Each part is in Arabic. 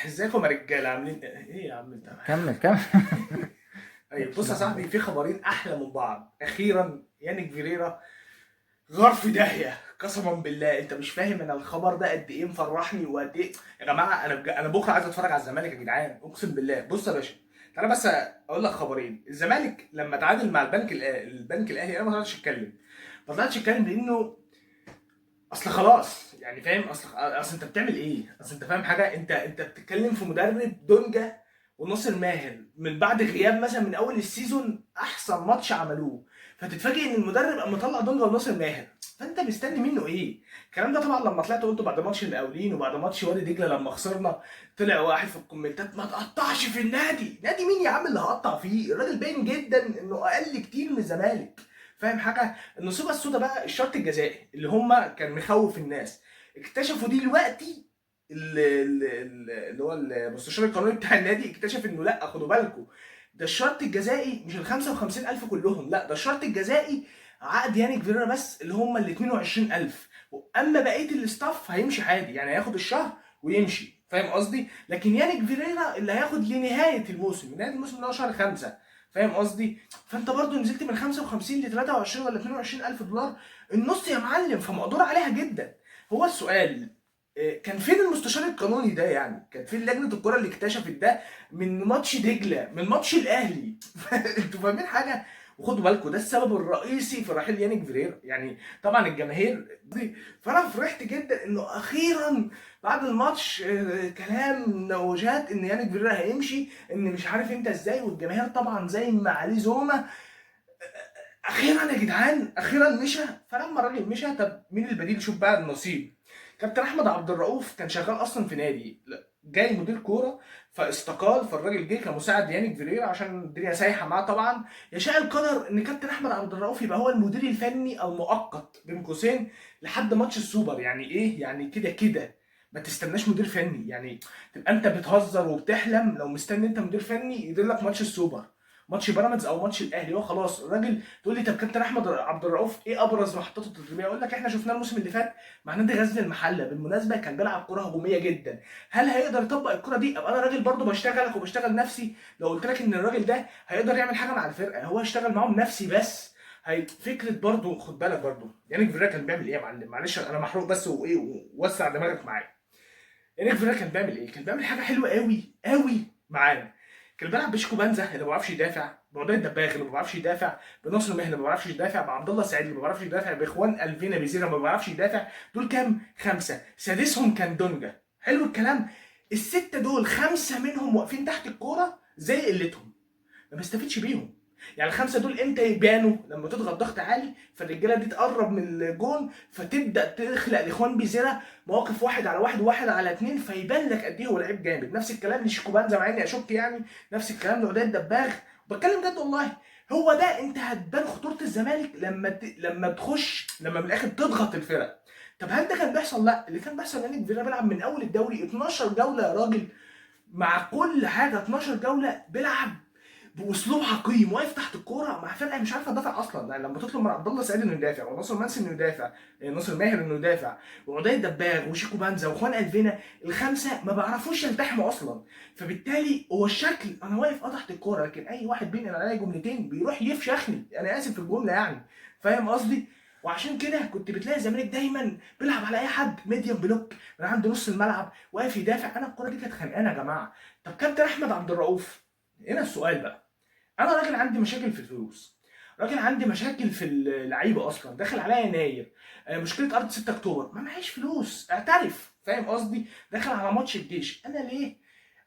ازيكم يا رجاله؟ عاملين ايه يا عم انت؟ كمل كمل. طيب بص يا لا صاحبي، حول. في خبرين احلى من بعض. اخيرا يانيك فيريرا غار في داهيه. قسما بالله انت مش فاهم انا الخبر ده قد ايه مفرحني وقد ايه. يا جماعه انا بكره عايز اتفرج على الزمالك يا جدعان، اقسم بالله. بص يا باشا، تعالى بس اقول لك خبرين. الزمالك لما تعادل مع البنك الاهلي، انا ما طلعتش اتكلم. ما طلعتش اتكلم لانه اصل خلاص يعني فاهم. اصل انت بتعمل ايه؟ اصل انت فاهم حاجه؟ انت بتتكلم في مدرب دونجا وناصر ماهر من بعد غياب مثلا من اول السيزون احسن ماتش عملوه، فتتفاجئ ان المدرب اما طلع دونجا وناصر ماهر. فانت مستني منه ايه؟ الكلام ده طبعا لما طلعت قلته بعد ماتش المقاولين وبعد ماتش وادي دجله لما خسرنا. طلع واحد في الكومنتات: ما تقطعش في النادي. نادي مين يا عم اللي هقطع فيه؟ الراجل باين جدا انه اقل كتير من الزمالك. فاهم حاجه؟ النصيبه السوداء بقى الشرط الجزائي اللي هم كان مخوف الناس. اكتشفوا دي دلوقتي. اللي هو المستشار القانوني بتاع النادي اكتشف انه لا، خدوا بالكم، ده الشرط الجزائي مش ال 55,000 كلهم، لا ده الشرط الجزائي عقد يانيك فيريرا بس اللي هم ال 22,000. اما بقيه الاستاف هيمشي عادي، يعني هياخد الشهر ويمشي. فاهم قصدي؟ لكن يانيك فيريرا اللي هياخد لنهايه الموسم، نهايه الموسم اللي هو شهر 5. فاهم قصدي؟ فانت برضو نزلت من 55 ل 23 ولا 22 الف دولار، النص يا معلم، فمقدور عليها جدا. هو السؤال، كان فين المستشار القانوني ده؟ يعني كان فين لجنه الكره اللي اكتشفت ده من ماتش دجله، من ماتش الاهلي؟ انتوا فاهمين حاجه؟ وخدوا بالكم ده السبب الرئيسي في رحيل يانيك فيريرا، يعني طبعا الجماهير دي. فانا فرحت جدا انه اخيرا بعد الماتش كلام نوجات ان يانيك فيريرا هيمشي، ان مش عارف انت ازاي، والجماهير طبعا زي ما عليه زومه. اخيرا يا جدعان، اخيرا مشى. فلما الراجل مشى، طب مين البديل؟ شوف بقى النصيب. كابتن احمد عبد الرؤوف كان شغال اصلا في نادي، جاي مدير كوره فاستقال، فالراجل جه كمساعد يانيك فيريرا عشان الدنيا سايحه معاه طبعا. يشاء القدر ان كابتن احمد عبد الرؤوف يبقى هو المدير الفني المؤقت بين قوسين لحد ماتش السوبر. يعني ايه؟ يعني كده كده ما تستناش مدير فني، يعني تبقى انت بتهزر وبتحلم لو مستني انت مدير فني يدير لك ماتش السوبر، ماتش بيراميدز او ماتش الاهلي. هو خلاص الراجل. تقول لي طب كابتن احمد عبد الرؤوف ايه ابرز محطاته التدريبيه؟ اقول لك احنا شفناه الموسم اللي فات مع نادي غزل المحله. بالمناسبه كان بيلعب كره هجوميه جدا. هل هيقدر يطبق الكره دي؟ ابقى انا راجل برضو بشتغلك وبشتغل نفسي لو قلت لك ان الراجل ده هيقدر يعمل حاجه مع الفرقه. هو هيشتغل معاهم نفسي بس. هي فكره برضو، خد بالك برضو يعني فيرا كان بيعمل ايه يا معلم؟ معلش انا محروق بس، وايه، ووسع دماغك معايا. يعني فيرا كان بيعمل ايه؟ كان بيعمل حاجه حلوه قوي قوي معانا. كان بيلعب بشيكو بنزا اللي ما بيعرفش يدافع، بعدين الدباغ اللي ما بيعرفش يدافع، بنصر مهنا اللي ما بيعرفش يدافع، بعبد الله السعيد اللي ما بيعرفش يدافع، باخوان الفينا بيزيرا ما بيعرفش يدافع. دول كام؟ خمسه. سادسهم كان دونجا. حلو الكلام. السته دول خمسه منهم واقفين تحت الكوره زي قلتهم، ما بستفيدش بيهم. يعني الخمسه دول امتى يبانوا؟ لما تضغط ضغط عالي فالرجاله دي تقرب من الجون، فتبدا تخلق لاخوان بيزيرا مواقف واحد على واحد وواحد على اتنين، فيبان لك قد ايه هو لعيب جامد. نفس الكلام لشيكوبانزا مع اني اشك يعني. نفس الكلام لعداد الدباغ. بتكلم جد والله. هو ده انت هتبان خطوره الزمالك لما تخش، لما من الاخر تضغط الفرق. طب هل ده كان بيحصل؟ لا، اللي كان بيحصل ان فيرا بيلعب من اول الدوري 12 جوله يا راجل، مع كل حاجه 12 جوله بيلعب باسلوب عقيم، واقف تحت الكوره مع فرقه مش عارفه تدافع اصلا. يعني لما تطلب من عبد الله السعيد انه يدافع، وناصر منسي انه يدافع، ناصر ماهر انه يدافع، وعدي الدباغ وشيكو بانزا واخوان الفينا، الخمسه ما بيعرفوش يلتحموا اصلا. فبالتالي هو الشكل انا واقف تحت الكوره، لكن اي واحد بينقل عليا جملتين بيروح يفشخني، انا اسف في الجمله يعني. فاهم قصدي؟ وعشان كده كنت بتلاقي الزمالك دايما بيلعب على اي حد ميديم بلوك من عند نص الملعب واقف يدافع. انا الكوره دي كانت خانقانه يا جماعه. طب كابتن احمد عبد الرؤوف، هنا السؤال بقى. انا راجل عندي مشاكل في الفلوس، راجل عندي مشاكل في اللعيبه، اصلا داخل عليا يناير، مشكله ارض 6 اكتوبر، ما معيش فلوس اعترف. فاهم قصدي؟ داخل على ماتش الجيش، انا ليه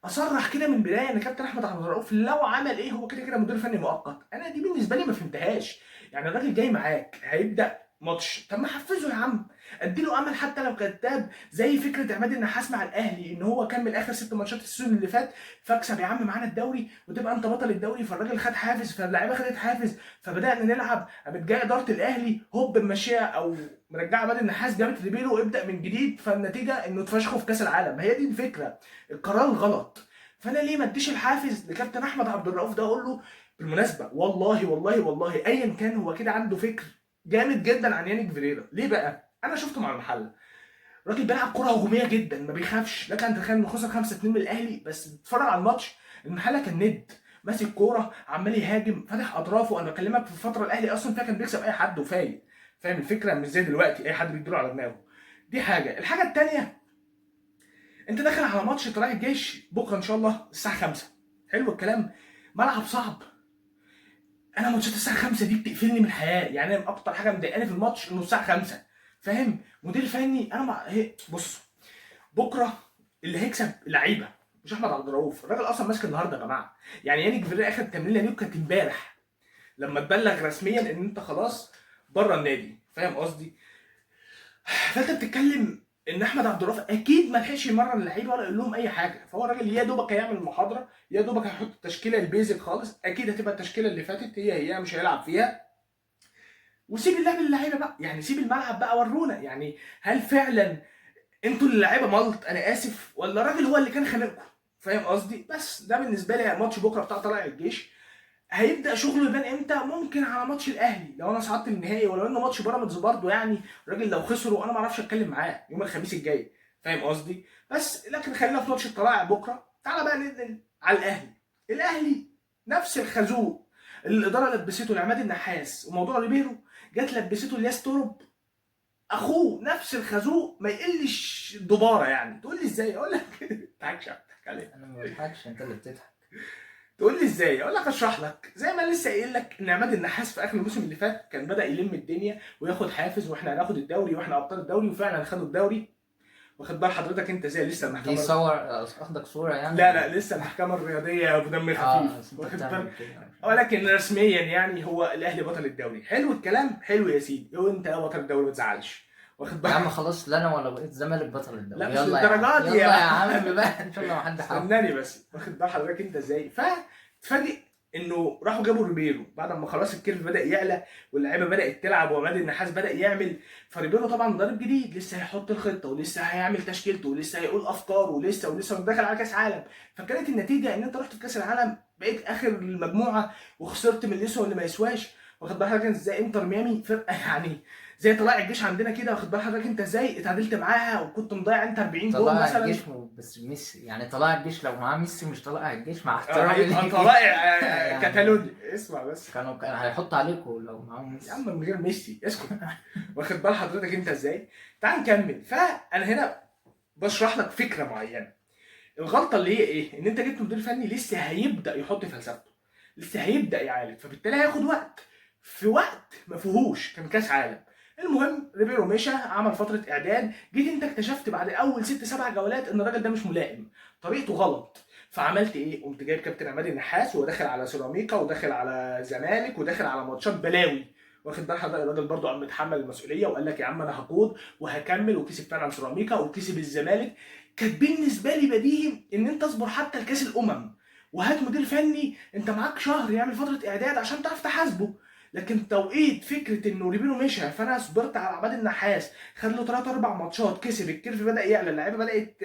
اصرح كده من البدايه ان كابتن احمد عبد الرؤوف لو عمل ايه هو كده كده مدير فني مؤقت؟ انا دي بالنسبه لي ما فهمتهاش. يعني الراجل جاي معاك هيبدا ماتش، طب ما حفزه يا عم، اديله امل حتى لو كذاب، زي فكره عماد النحاس مع الاهلي ان هو كمل اخر 6 ماتشات السيزون اللي فات، فاكسب يا عم معانا الدوري وتبقى انت بطل الدوري. فالراجل خد حافز، فاللعيبه خدت حافز، فبدانا نلعب. قامت جايه اداره الاهلي هوب ماشيه او مرجعه عماد النحاس، جابت ريبيرو ابدا من جديد، فالنتيجه انه اتفشخوا في كاس العالم. هي دي الفكره، القرار غلط. فانا ليه ما اديش الحافز لكابتن احمد عبد الرؤوف ده؟ اقول له بالمناسبه والله والله والله ايا كان هو كده عنده فكر جامد جدا عن يانيك فيريرا. ليه بقى؟ انا شفته مع المحله. راجل بيلعب كره هجوميه جدا ما بيخافش. لك ان تتخيل انه خسر 5-2 من الاهلي، بس بتتفرج على الماتش المحله كان ند ماسك كوره عمال يهاجم فاتح اطرافه. انا بكلمك في الفتره الاهلي اصلا فيها كان بيكسب اي حد وفايق، فاهم الفكره؟ مش زي دلوقتي اي حد بيديله على دماغه. دي حاجه. الحاجه الثانيه، انت داخل على ماتش طلائع الجيش بكره ان شاء الله الساعه 5. حلو الكلام. ملعب صعب. انا ماتشات الساعه 5 دي بتقفلني من الحياه، يعني انا اكتر حاجه مضايقاني في الماتش انه الساعه 5. فاهم؟ مدير فني انا مع بص، بكره اللي هيكسب اللعيبه مش احمد عبد الرؤوف. الراجل اصلا ماسك النهارده يا جماعه. يعني يانيك فيري اخر تمرينه ليه كانت امبارح لما اتبلغ رسميا ان انت خلاص بره النادي، فاهم قصدي؟ فانت بتتكلم ان احمد عبد الرؤوف اكيد ما لحقش يمرن اللعيبه ولا يقول لهم اي حاجه. فهو الراجل يا دوبك هيعمل المحاضره، يا دوبك هيحط التشكيله البيزك خالص، اكيد هتبقى التشكيله اللي فاتت هي مش هيلعب فيها. وسيب اللعب للعيبه بقى، يعني سيب الملعب بقى ورونا. يعني هل فعلا انتوا اللعيبه ملط، انا اسف، ولا الراجل هو اللي كان خانقكم؟ فاهم قصدي؟ بس ده بالنسبه لي ماتش بكره بتاع طلائع الجيش. هيبدا شغله يبان امتى؟ ممكن على ماتش الاهلي لو انا صعدت النهائي، ولو انه ماتش بيراميدز برضه يعني الراجل لو خسروا انا ما اعرفش اتكلم معاه يوم الخميس الجاي، فاهم قصدي؟ بس لكن خلينا في ماتش الطلائع بكره. تعالى بقى ننقل على الاهلي. الاهلي نفس الخازوق اللي الاداره لبسته لعماد النحاس وموضوع ريبيرو، جت لبسته الياس تورب اخوه. نفس الخازوق ما يقلش دباره. يعني تقول لي ازاي؟ اقول لك تضحكش عليه. انا ما بضحكش، انت اللي بتضحك. تقول لي ازاي؟ اقول لك اشرح لك. زي ما لسه قايل لك ان عماد النحاس في اخر الموسم اللي فات كان بدا يلم الدنيا وياخد حافز، واحنا هناخد الدوري واحنا ابطال الدوري، وفعلا خدوا الدوري. واخد بال حضرتك انت زي لسه دي المحكمه؟ صور قصدك صورة يعني؟ لا لسه المحكمه الرياضيه بدم خفيف، بس انت واخد بتعمل بال. كده. ولكن رسميا يعني هو الاهلي بطل الدوري. حلو الكلام، حلو يا سيدي، وانت بطل الدوري ما تزعلش، واخد يا عم بالك؟ خلاص، لا انا ولا بقيت الزمالك بطل الدوري. لا مش يلا يا عم، للدرجات دي يلا يا يا عم بقى ان شاء الله ما حد حاول. استناني بس، واخد بال حضرتك انت ازاي؟ فتفاجئ انه راحوا جابوا ريبيرو بعد ما خلاص الكيرف بدا يعلى واللعيبه بدات تلعب وعماد النحاس بدا يعمل. فريبيرو طبعا مدرب جديد لسه هيحط الخطه ولسه هيعمل تشكيلته ولسه هيقول افكاره ولسه داخل على كاس عالم. فكانت النتيجه ان انت رحت في كاس العالم بقيت اخر المجموعه وخسرت من اللي يسوى واللي ما يسواش. واخد بال حضرتك ازاي؟ انتر ميامي فرقه يعني زي طلائع الجيش عندنا كده. واخد بال حضرتك انت ازاي؟ اتعادلت معاها وكنت مضيع انت 40 جول طلائع مثلا. الجيش بس ميسي، يعني طلائع الجيش لو معاه ميسي مش طلائع الجيش، مع احترامي هيبقى ليك. طلائع يعني كاتالونيا. اسمع بس كان هيحط عليكم لو معاهم يا ميسي. عم من غير ميسي اسكت. واخد بال حضرتك انت ازاي؟ تعال نكمل. فانا هنا بشرح لك فكره معينه. الغلطه اللي هي ايه؟ ان انت جبت مدير فني لسه هيبدا يحط فلسفته، لسه هيبدا يعالج، فبالتالي هياخد وقت. في وقت ما فيهوش كان كاس عالم. المهم ريبيرو مشى عمل فتره اعداد. جيت انت اكتشفت بعد اول 6 7 جولات ان الراجل ده مش ملائم، طريقته غلط. فعملت ايه؟ قمت جايب كابتن عماد النحاس وداخل على سيراميكا وداخل على زمالك وداخل على ماتشات بلاوي. واخد بال حضرتك؟ الراجل برضه قام متحمل المسؤوليه وقال لك يا عم انا هقود وهكمل، وكسب فعلا سيراميكا وكسب الزمالك. كانت بالنسبه لي بديهي ان انت اصبر حتى لكاس الامم وهات مدير فني انت معاك شهر يعمل فتره اعداد عشان تعرف تحاسبه. لكن توقيت فكره انه ريبيرو مشى فانا صبرت على عماد النحاس، خد له 3 4 ماتشات كسب، الكيرف بدا يعلى، اللعيبه بدات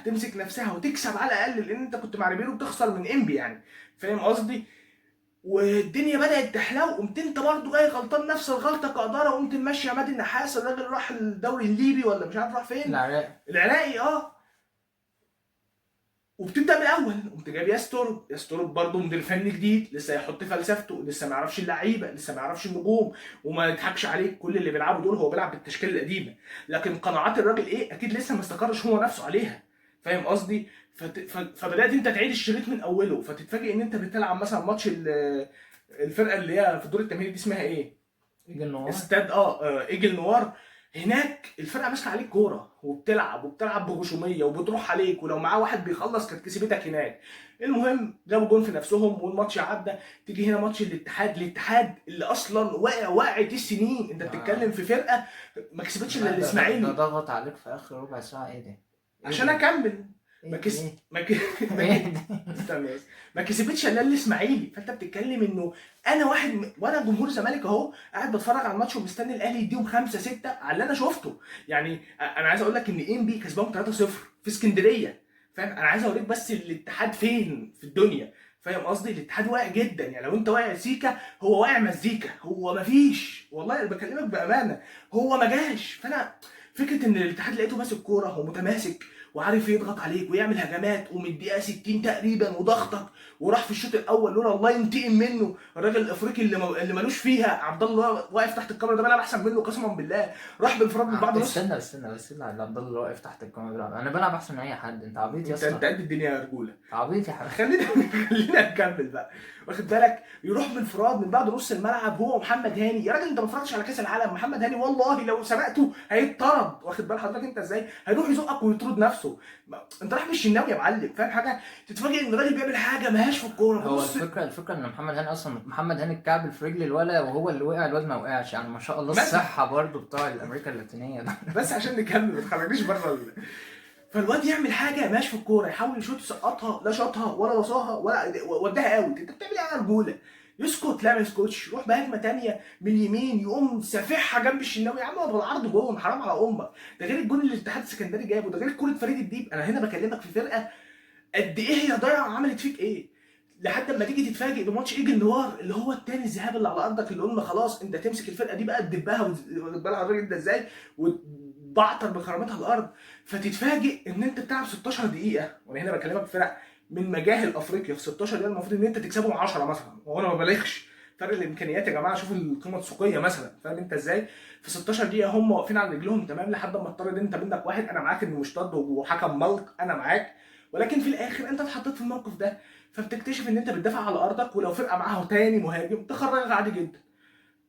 تمسك نفسها وتكسب على الاقل، لان انت كنت مع ريبيرو بتخسر من انبي يعني، فاهم قصدي؟ والدنيا بدات تحلو. قمت انت برضه جاي غلطان نفس الغلطه كاداره وقمت ماشي عماد النحاس. الراجل راح الدوري الليبي ولا مش عارف راح فين، العراق. العراقي وبتبدا من الاول. قمت جايب ياستور برضه مدير فني جديد لسه هيحط فلسفته، لسه ما يعرفش اللعيبه، لسه ما يعرفش النجوم. وما يضحكش عليك، كل اللي بيلعبوا دول هو بيلعب بالتشكيله القديمه، لكن قناعات الراجل ايه اكيد لسه ما استقرش هو نفسه عليها، فاهم قصدي؟ فبدات انت تعيد الشريط من اوله. فتتفاجئ ان انت بتلعب مثلا ماتش الفرقه اللي هي في الدور التمهيدي دي اسمها ايه؟ يجي النوار. استاد ايجل نوار. هناك الفرقه ماسكه عليك كوره وبتلعب بغشوميه وبتروح عليك، ولو معاه واحد بيخلص كانت كسبتك هناك. المهم جابوا جون في نفسهم والماتش عدى. تيجي هنا ماتش الاتحاد اللي اصلا وقعت السنين. انت بتتكلم في فرقه ما كسبتش الا ده الاسماعيلي. ضغط عليك في اخر ربع ساعة. ايه ده؟ عشان اكمل. ايه ما ده؟ كس ايه ما ك... ما ك... ايه ده؟ استنى بس. ما كسبتش الا الاسماعيلي. فانت بتتكلم انه انا واحد وانا جمهور زمالك اهو قاعد بتفرج على الماتش ومستني الاهلي يديهم 5 6 على اللي انا شفته. يعني انا عايز اقول لك ان انبي كسبان 3-0 في اسكندريه، فاهم؟ انا عايز اوريك بس الاتحاد فين في الدنيا، فاهم قصدي؟ الاتحاد واقع جدا. يعني لو انت واقع سيكا هو واقع مزيكا، هو مفيش، والله اللي بكلمك بامانه هو ما جاش. فكره ان الاتحاد لقيته ماسك كوره ومتماسك وعارف يضغط عليك ويعمل هجمات، ومن الدقيقه 60 تقريبا وضغطك، وراح في الشوط الاول لولا الله ينتقم منه الراجل الافريقي اللي ملوش فيها عبد الله واقف تحت الكاميرا ده بيلعب احسن منه قسما بالله، راح بالانفراد من بعد نص. استنى على عبد الله اللي واقف تحت الكاميرا بيلعب، انا بلعب احسن من اي حد، انت عبيط يا انت اسطى. قد الدنيا يا رجوله. عبيط يا حبيبي. خلينا نكمل بقى. واخد بالك يروح بالانفراد من بعد نص الملعب هو ومحمد هاني. يا راجل انت ما اتفرجتش على كاس العالم؟ محمد هاني والله لو سبقته هيتطرد. واخد بال حضرتك انت ازاي؟ هيروح يزقك ويطرد نفسه. انت رايح بالشناوي يا معلم، فاهم حاجه؟ تتفاجئ ان الراجل بيعمل حاجه ماهاش في الكوره. هو الفكره ان محمد هاني اصلا، محمد هاني اتكعبل في رجل الولا وهو اللي وقع، الواد ما وقعش يعني، ما شاء الله الصحه برضو بتاع الامريكا اللاتينيه ده. بس عشان نكمل ما تخرجنيش بره فالواد يعمل حاجه ماشي في الكوره، يحاول يشوط يسقطها، لا شاطها ولا وصاها ولا وداها اوت. انت بتعمل ايه يا رجوله؟ يسكت؟ لا ما يسكتش، يروح بهجمه ثانيه من اليمين يقوم سافحها جنب الشناوي. يا عم هو بالعرض جون، حرام على امك. ده غير الجون اللي الاتحاد السكندري جابه، ده غير كوره فريد الديب. انا هنا بكلمك في فرقه قد ايه هي ضايعه عملت فيك ايه، لحد اما تيجي تتفاجئ بماتش ايجل نوار اللي هو الثاني الذهاب اللي على ارضك، اللي قلنا خلاص انت تمسك الفرقه دي بقى تدبها واخد بالك الراجل ده ازاي وتبعتر بكرامتها الارض، فتتفاجئ ان انت بتلعب 16 دقيقه. وانا هنا بكلمك في فرق من مجاهل افريقيا في 16 دقيقه المفروض ان انت تكسبهم 10 مثلا، وانا ما ببالغش. فرق الامكانيات يا جماعه، شوفوا القيمه السوقيه مثلا، فاهم انت ازاي؟ في 16 دقيقه هم واقفين على رجلهم تمام لحد ما اضطر ان انت منك واحد. انا معاك انه مش طرد وحكم ملط، انا معاك، ولكن في الاخر انت اتحطيت في الموقف ده، فبتكتشف ان انت بتدافع على ارضك، ولو فرقه معاها تاني مهاجم تخرجك عادي جدا.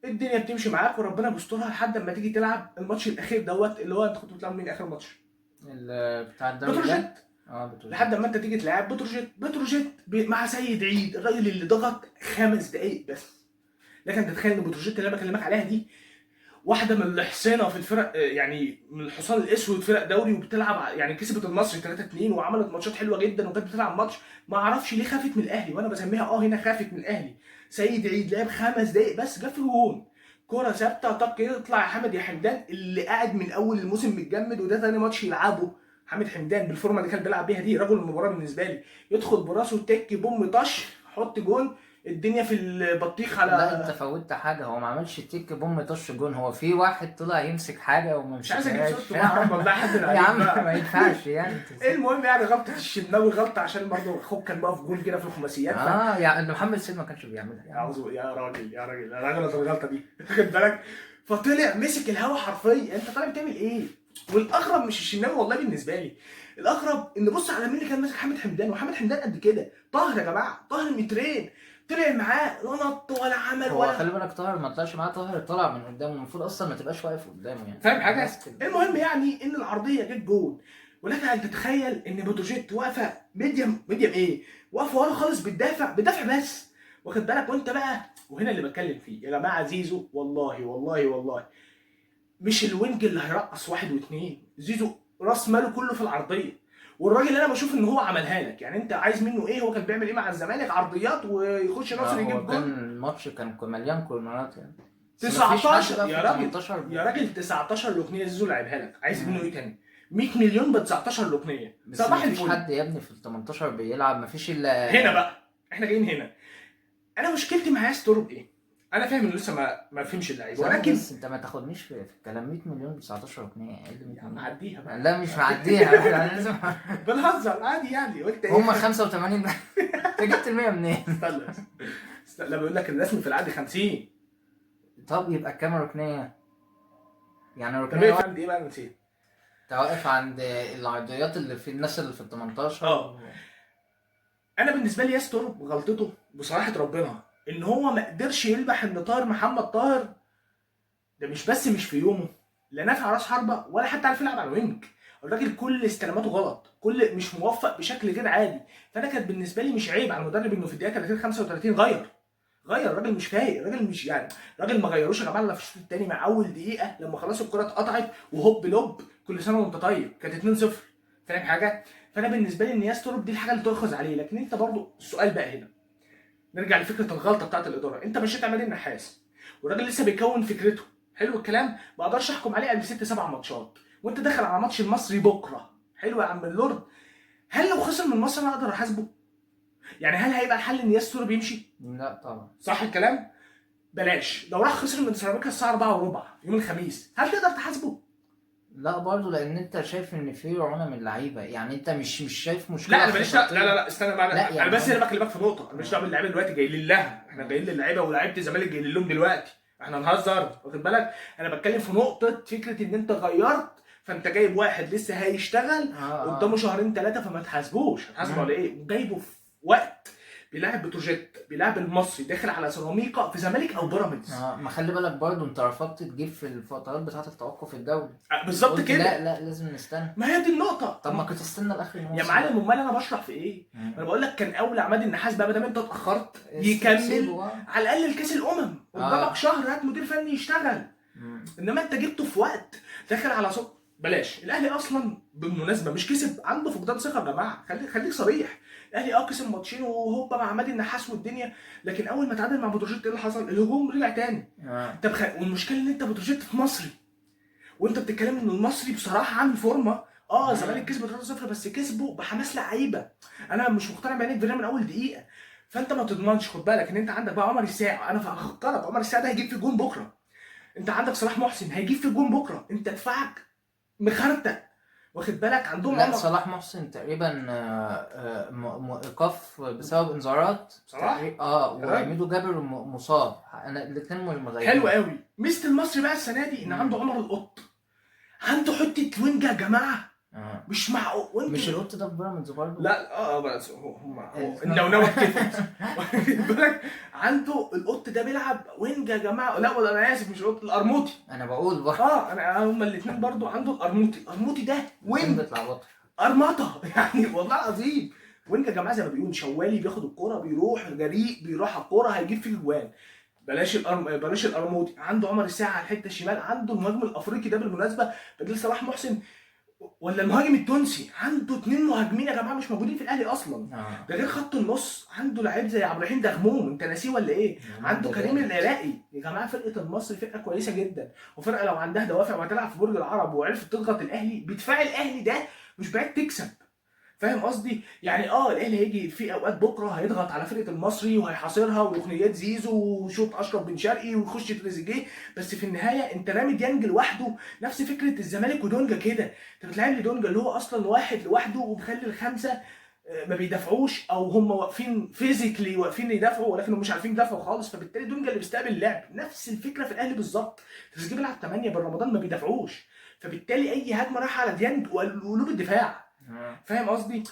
الدنيا بتمشي معاك وربنا بيسترها لحد اما تيجي تلعب الماتش الاخير دوت اللي هو انت كنت بتلعب مين اخر ماتش؟ بتاع الدوري بتروجيت. بتروجيت. لحد ما انت تيجي تلعب بتروجيت مع سيد عيد، الراجل اللي ضغط 5 دقايق بس. لكن تتخيل ان بتروجيت اللي انا بكلمك عليها دي واحده من الحصينه في الفرق، يعني من الحصان الاسود فرق دوري، وبتلعب يعني كسبت المصري 3-2 وعملت ماتشات حلوه جدا وكانت بتلعب ماتش. ما اعرفش ليه خافت من الاهلي، وانا بسميها هنا خافت من الاهلي. سيد عيد لعب 5 دقايق بس جاب في جون، كوره ثابته طق يطلع يا حمد يا حمدان اللي قاعد من اول الموسم متجمد، وده ثاني ماتش يلعبه حمد حمدان بالفورمه اللي كان بيلعب بيها دي، رجل المباراه بالنسبه لي. يدخل براسه تك بوم طش حط جون، الدنيا في البطيخ على. لا انت فوتت حاجه، هو ما عملش تيك بوم طش جون، هو في واحد طلع يمسك حاجه وما مش عايز اجيب مسكهاش. صورته بقى يا عم والله حد يا عم ما ينفعش يعني. المهم يعني غلطه الشناوي غلطه عشان برضه اخوك كان بقى في جون كده في الخماسيات يعني محمد سيد ما كانش بيعملها يعني. اعوذ يا راجل يا راجل انا غلط الغلطه دي واخد بالك؟ فطلع مسك الهوا حرفيا. انت طالع بتعمل ايه؟ والاغرب مش الشناوي والله بالنسبه لي، الاغرب ان بص على مين اللي كان ماسك حامد حمدان، وحامد حمدان قد كده طاهر يا جماعه، طاهر مترين طلع معاه لا نط ولا عمل هو ولا. خلي بالك طاهر ما طلعش معاه، طاهر طلع من قدامه، المفروض اصلا ما تبقاش واقف قدامه يعني، فاهم حاجه؟ المهم يعني ان العرضيه جت جول، ولكن ان تتخيل ان بتروجيت واقفه ميديم ايه؟ واقفه ورا خالص بتدافع بس، واخد بالك؟ وانت بقى وهنا اللي بتكلم فيه يا جماعه، زيزو والله مش الوينج اللي هيرقص 1 و2، زيزو راس ماله كله في العرضيه، والراجل انا بشوف ان هو عملها لك. يعني انت عايز منه ايه؟ هو كان بيعمل ايه مع الزمالك؟ عرضيات ويخش ناصر يجيب جول. كان الماتش كان مليان كورنرات يعني. 19 يا راجل 19 ركنيه زيزو لعبها لك، عايز منه ايه تاني؟ 100 مليون ب 19 ركنيه صباح الفل. مفيش حد يا ابني في ال 18 بيلعب، مفيش الا هنا بقى احنا جايين هنا. انا مشكلتي مع ياستر ايه؟ انا فاهم انه لسه ما فهمش اللعيبه، ولكن بس انت ما تاخدنيش في الكلام. 100 مليون ب 19 ركنيه معديها بقى. لا مش معديها احنا لازم بنهزر عادي يعني. قلت ايه؟ هم 85 انت جبت ال 100 منين؟ لا بيقول لك الرسمي في العادي 50. طب يبقى كام ركنيه؟ يعني ركنيه طب ايه بقى؟ نسيت. انت واقف عند العرضيات اللي في الناس اللي في ال 18. انا بالنسبه لي ياستر غلطته بصراحه ربنا ان هو ما قدرش يلبح ان طاهر محمد طاهر ده مش بس مش في يومه، لا نافع راس حربه ولا حتى عارف يلعب على الوينج. الراجل كل استلاماته غلط، كل مش موفق بشكل غير عادي. فانا كانت بالنسبه لي مش عيب على المدرب انه في الدقيقه 30 35 غير الراجل مش فايق، الراجل مش يعني الراجل ما غيروش يا جماعه الا في الشوط الثاني مع اول دقيقه لما خلاص الكره اتقطعت وهوب لوب كل سنه وانت طيب كانت 2-0. فاهم حاجه؟ فانا بالنسبه لي ان ياستر دي الحاجه اللي تؤخذ عليه. لكن انت برضو السؤال بقى هنا نرجع لفكره الغلطه بتاعت الاداره. انت مشيت عماد النحاس والراجل لسه بيكون فكرته، حلو الكلام، ما اقدرش احكم عليه قبل 6-7 ماتشات، وانت داخل على ماتش المصري بكره. حلو يا عم اللورد، هل لو خسر من مصر انا اقدر احاسبه؟ يعني هل هيبقى الحل ان ياستر بيمشي؟ لا طبعا. صح الكلام؟ بلاش. لو راح خسر من سيراميكا الساعه 4:15 يوم الخميس هل تقدر تحاسبه؟ لا برضه، لان انت شايف ان في رعونه من اللعيبه، يعني انت مش شايف مشكله لا انا ماليش، لا استنى معنا. لا انا يعني بس هم. انا بكلمك في نقطه، انا ماليش دعوه باللعيبه دلوقتي جايين لها، احنا جايين للعيبه ولاعيبه الزمالك جايين لهم دلوقتي، احنا نهزر واخد بالك. انا بتكلم في نقطه فكره ان انت غيرت، فانت جايب واحد لسه هيشتغل قدامه شهرين ثلاثه، فما تحاسبوش، هتحاسبه على ايه؟ وجايبه في وقت بيلعب بتروجيت، بيلعب المصري، داخل على سيراميكا في زمالك او بيراميدز. ما خلي بالك برضه، انت رفضت تجيب في الفترات بتاعه التوقف الدولي. بالظبط قلت كده. لا لازم نستنى. ما هي دي النقطه. طب ما كنت تستنى لاخر يا الموسم معلم بقى. امال انا بشرح في ايه؟ انا بقول لك كان اولى عماد النحاس بقى، ما دام انت اتاخرت سيبه يكمل بقى. على الاقل الكاس الامم قدامك شهر، هات مدير فني يشتغل. انما انت جبته في وقت داخل على صوت. بلاش الاهلي اصلا بالمناسبه مش كسب، عنده فقدان ثقه يا جماعه، خليك صريح. الاهلي كسب ماتشين وهوبا مع عماد النحاس والدنيا، لكن اول ما تعادل مع بتروجيت ايه اللي حصل؟ الهجوم رجع تاني. طب والمشكله ان انت بتروجيت في مصري، وانت بتتكلم ان المصري بصراحه عامل فورمه. الزمالك كسب 3-0 بس كسبه بحماس لعيبه. انا مش مقتنع بانك فيرا من اول دقيقه. فانت ما تضمنش، خد بالك ان انت عندك بقى عمر الساعي، انا هفكرك عمر الساعي ده هيجيب في جون بكره. انت عندك صلاح محسن هيجيب في جون بكره، انت دفاعك مخرتق، واخد بالك. عندهم لا عمر صلاح محسن تقريبا ايقاف بسبب انذارات صلاح وميدو جابر مصاب، انا الاثنين مغيبين. حلو قوي. ميزه المصري بقى السنه دي ان عنده عمر القط، عنده حته وينج يا جماعه. مش معقول. مش القط ده في بيراميدز برضه؟ لا بس هم النونوه اتفقت. بالك عنده القط ده بيلعب وينج يا جماعه. لا ولا انا اسف، مش القط، القرموطي. انا بقول برضه انا هما الاثنين برضو عنده القرموطي ده وينج بيطلع قرمطه يعني والله العظيم. وينج يا جماعه زي ما بيقول شوالي، بياخد الكوره بيروح جريء، بيروح على الكوره هيجيب فيه جوان. بلاش القرموطي. عنده عمر الساعه على الحته الشمال، عنده المهاجم الافريقي ده بالمناسبه بديل صلاح محسن، ولا المهاجم التونسي. عنده 2 مهاجمين يا جماعه مش موجودين في الاهلي اصلا. ده غير خط النص، عنده لعيب زي عبد الرحيم دغموم، انت ناسيه ولا ايه؟ عنده كريم العراقي. يا جماعه فرقه المصري فرقه كويسه جدا، وفرقه لو عندها دوافع وهتلعب في برج العرب وعرفت تضغط الاهلي بدفاع الاهلي ده مش بعيد تكسب. فاهم قصدي؟ يعني الاهلي هيجي في اوقات بكره هيضغط على فرقه المصري وهيحاصرها، وركنيات زيزو وشوط اشرف بن شرقي ويخش تريزيجيه، بس في النهايه انت رامي ديانج لوحده. نفس فكره الزمالك ودونجا كده، انت بتلعب لي دونجا اللي هو اصلا واحد لوحده ومخلي الخمسه ما بيدافعوش، او هم واقفين فيزيكلي واقفين يدافعوا ولكنهم مش عارفين يدافعوا خالص، فبالتالي دونجا اللي بيستقبل اللعب. نفس الفكره في الاهلي بالظبط، تريزيجيه بيلعب 8 بالرمضان ما بيدافعوش، فبالتالي اي هجمه رايحه على ديانج وقلوب الدفاع. فاهم قصدي؟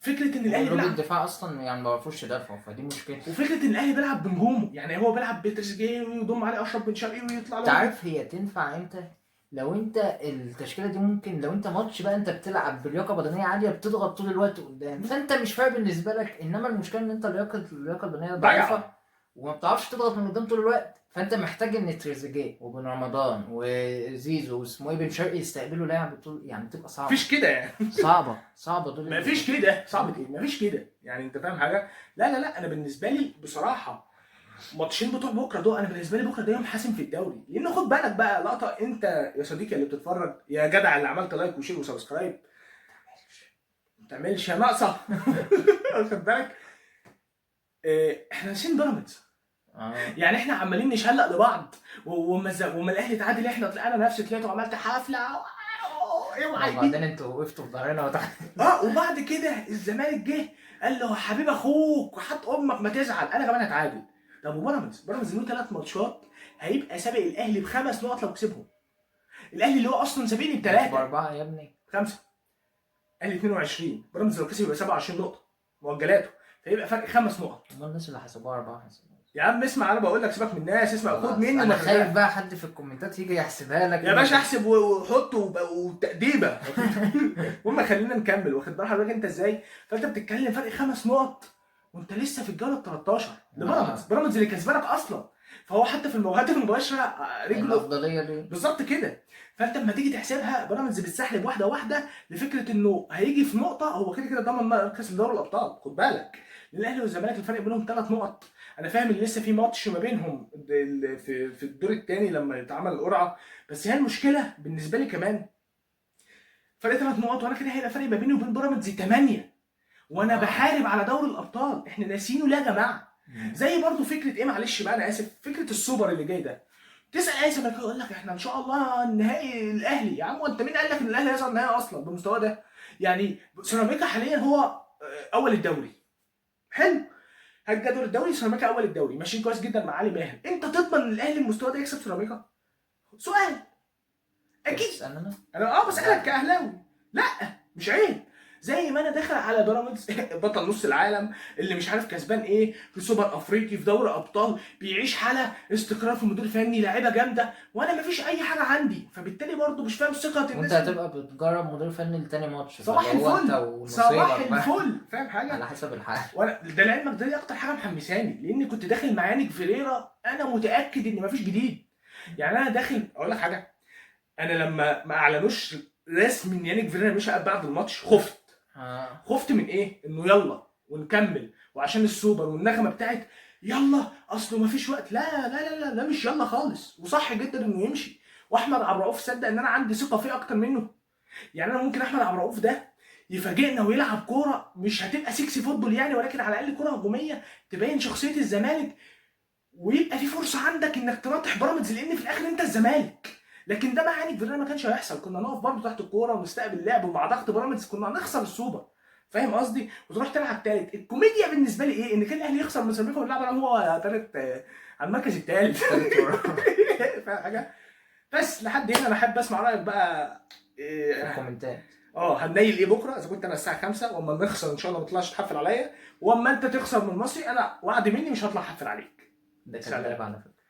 فكره ان الاهلي بيلعب الدفاع اصلا يعني ما بيعرفوش يدافعوا، فدي مشكله. وفكره ان الاهلي بيلعب بنجومه، يعني هو بيلعب بتريزيجيه ويضم عليه اشرف بن شرقي ويطلع له. تعرف هي تنفع امتى؟ لو انت التشكيله دي ممكن، لو انت ماتش بقى انت بتلعب بلياقه بدنيه عاليه بتضغط طول الوقت قدام، فانت مش فارق بالنسبه لك. انما المشكله ان انت اللياقه البدنيه ضعيفه وما بتعرفش تضغط من قدام طول الوقت، فانت محتاج ان تريزيجيه وبن رمضان وزيزو واسمه ايه بن شرقي يستقبلوا لاعب طول، يعني تبقى صعبه. مفيش كده يعني. صعبه دول. مفيش كده صعبه ايه؟ مفيش كده يعني، انت فاهم حاجه؟ لا انا بالنسبه لي بصراحه ماتشين بتوع بكره دول، انا بالنسبه لي بكره ده يوم حاسم في الدوري. لان خد بالك بقى لقطه، انت يا صديقي اللي بتتفرج يا جدع اللي عملت لايك وشير وسبسكرايب، ما تعملش يا ناقصه. واخد بالك؟ احنا ناسيين بيراميدز. يعني احنا عمالين نشلق لبعض وما الاهلي تعادل، احنا طلعنا نفس طلعت وعملت حفله اوعى. وبعدين انتوا وقفتوا في ظهرنا وتحت. وبعد كده الزمالك جه قال له حبيب اخوك وحط امك ما تزعل، انا كمان هتعادل. طب وبيراميدز له 3 ماتشات هيبقى سابق الاهلي ب5 نقط لو كسبهم. الاهلي اللي هو اصلا سابقني ب3 ب4 يا ابني 5. الاهلي 22، بيراميدز لو كسب يبقى 27 نقطه مؤجلاته، فيبقى فرق 5 نقط. امال الناس اللي حسبوها 4 حسبوها يا عم اسمع، انا بقول لك سيبك من الناس، اسمع خد مني. انا خايف بقى حد في الكومنتات يجي يحسبها لك يا باشا احسب وحط وتأديبه. المهم خلينا نكمل. واخد بال حضرتك انت ازاي؟ فانت بتتكلم فرق 5 نقط وانت لسه في الجوله 13 بيراميدز اللي كسبانك اصلا، فهو حتى في المواجهات المباشره رجله الافضليه ليه بالظبط كده. فانت لما تيجي تحسبها بيراميدز بتسحب واحده واحده لفكره انه هيجي في نقطه، هو كده ضمن مركز دوري الابطال. خد بالك الاهلي والزمالك الفرق بينهم 3 نقط. انا فاهم ان لسه في ماتش ما بينهم في الدور الثاني لما يتعمل القرعه، بس هي المشكله بالنسبه لي كمان فرق 3 نقط، وانا كده هيبقى فرق ما بيني وبين بيراميدز 8، وانا بحارب على دوري الابطال. احنا ناسينه ليه يا جماعه؟ زي برضو فكره ايه، معلش بقى انا اسف، فكره السوبر اللي جاي ده تسال اي زملكاوي يقول لك احنا ان شاء الله النهائي الاهلي. يا عم وانت مين قال لك ان الاهلي هيوصل النهائي اصلا بالمستوى ده؟ يعني سيراميكا حاليا هو اول الدوري، حلو، الجدول الدوري سيراميكا اول الدوري ماشيين كويس جدا مع علي ماهر. انت تضمن ان الاهلي المستوى ده يكسب سيراميكا؟ سؤال. اكيد. تسألني انا؟ انا بسالك كاهلاوي. لا مش عيب. زي ما انا داخل على بيراميدز بطل نص العالم اللي مش عارف كسبان ايه في سوبر افريقي في دوري ابطال، بيعيش حاله استقرار في المدير الفني، لاعيبه جامده، وانا مفيش اي حاجه عندي، فبالتالي برضو مش فاهم ثقه وانت الناس. هتبقى بتجرب مدير فني لتاني ماتش، صباح فاللي هو انت الفل، صباح ونصيبك بقى الفل، فاهم حاجه؟ على حسب الحال. وانا ده لعلمك ده اكتر حاجه محمساني، لاني كنت داخل مع يانيك فيريرا انا متاكد ان مفيش جديد. يعني انا داخل اقول لك حاجه، انا لما ما اعلنوش رسمي ان يانيك فيريرا مش بعد الماتش خفت. خفت من ايه؟ انه يلا ونكمل وعشان السوبر والنغمه بتاعت يلا اصله مفيش وقت. لا لا لا لا، ده مش يلا خالص، وصح جدا انه يمشي. واحمد عبد الرؤوف صدق ان انا عندي ثقه فيه اكتر منه. يعني انا ممكن احمد عبد الرؤوف ده يفاجئنا ويلعب كوره مش هتبقى سيكسي فوتبول يعني، ولكن على الاقل كوره هجوميه تبين شخصيه الزمالك، ويبقى في فرصه عندك انك تناطح بيراميدز، لان في الاخر انت الزمالك. لكن ده مع هاني فيريرا ما كانش هيحصل، كنا نقف برضه تحت الكوره ونستقبل اللعب، ومع ضغط بيراميدز كنا هنخسر السوبر. فاهم قصدي؟ وتروح تلعب تالت. الكوميديا بالنسبه لي ايه؟ ان كان الاهلي يخسر من سيراميكا ونلعب هو تالت على المركز التالت. فاهم حاجه؟ بس لحد هنا انا احب اسمع رايك بقى. الكومنتات. هننيل ايه بكره اذا كنت انا الساعه 5 واما نخسر ان شاء الله ما تطلعش تحفل عليا، واما انت تخسر من مصري انا وعد مني مش هطلع احفل عليك. ده كان لعب على فكره.